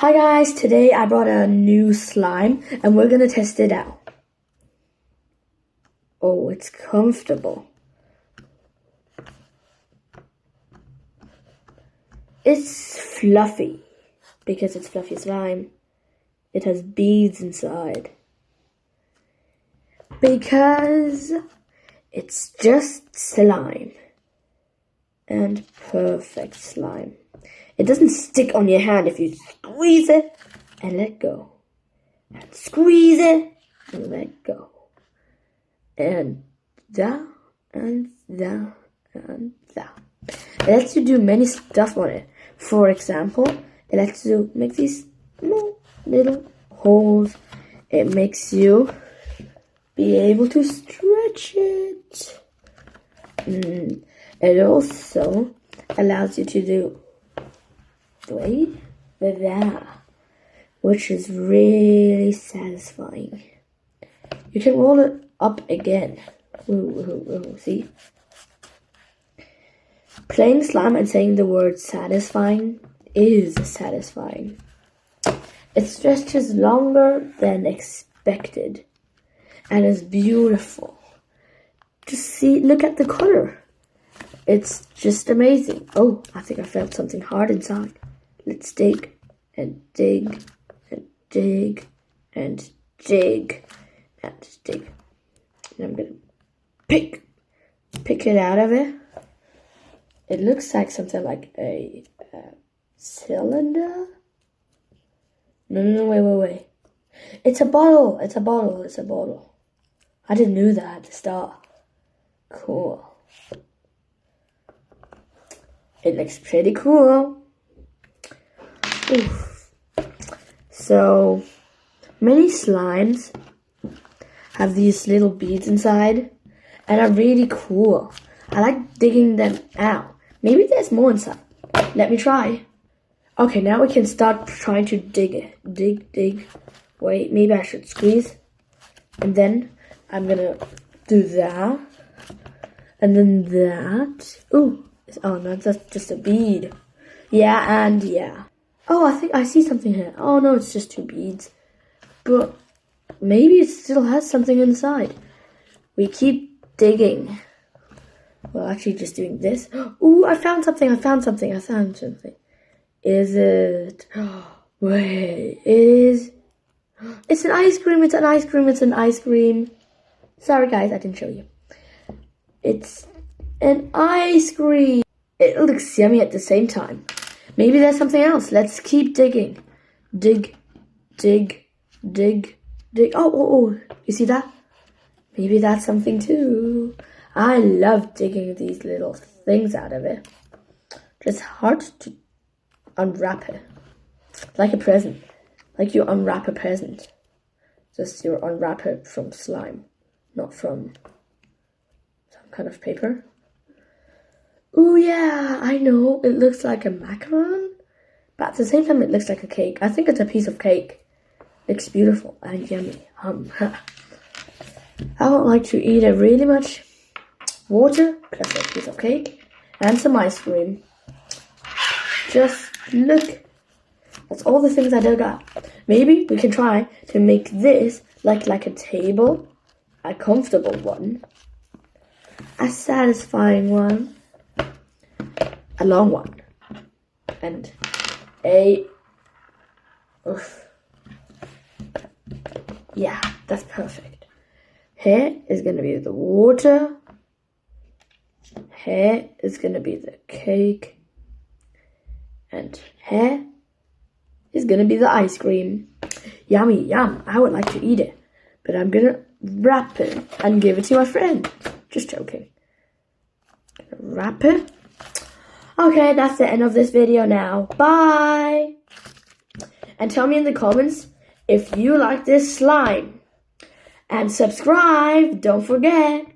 Hi guys, today I brought a new slime and we're gonna test it out. Oh, it's comfortable. It's fluffy because it's fluffy slime. It has beads inside. Because it's just slime and perfect slime. It doesn't stick on your hand if you squeeze it and let go. And squeeze it and let go. And that, and that, and that. It lets you do many stuff on it. For example, it lets you make these small little holes. It makes you be able to stretch it. It also allows you to do that, which is really satisfying. You can roll it up again. See? Playing slime and saying the word satisfying is satisfying. It stretches longer than expected and is beautiful. Just see, look at the color. It's just amazing. Oh, I think I felt something hard inside. Let's dig and dig and dig and dig and dig. And I'm gonna pick it out of it. It looks like something like a cylinder. No, wait. It's a bottle. I didn't know that at the start. Cool. It looks pretty cool. Oof. So, many slimes have these little beads inside and are really cool. I like digging them out. Maybe there's more inside. Let me try. Okay, now we can start trying to dig it. Dig. Wait, maybe I should squeeze. And then I'm gonna do that. And then that. Ooh. Oh no, that's just a bead. Yeah. Oh, I think I see something here. Oh no, it's just two beads. But maybe it still has something inside. We keep digging. Well, actually just doing this. Ooh, I found something. Is it? Wait, it is. It's an ice cream. Sorry guys, I didn't show you. It's an ice cream. It looks yummy at the same time. Maybe there's something else. Let's keep digging. Dig. Oh, you see that? Maybe that's something too. I love digging these little things out of it. It's hard to unwrap it. Like a present. Like you unwrap a present. Just you unwrap it from slime. Not from some kind of paper. Ooh yeah, I know. It looks like a macaron. But at the same time it looks like a cake. I think it's a piece of cake. Looks beautiful and yummy. I would like to eat it really much. Water, plus a piece of cake, and some ice cream. Just look. That's all the things I dug up. Maybe we can try to make this like a table, a comfortable one, a satisfying one, a long one, and a... Oof. Yeah, that's perfect. Here is going to be the water. Here is going to be the cake. And here is going to be the ice cream. Yummy, yum. I would like to eat it. But I'm going to wrap it and give it to my friend. Just joking. Wrap it. Okay, that's the end of this video now. Bye. And tell me in the comments if you like this slime. And subscribe. Don't forget.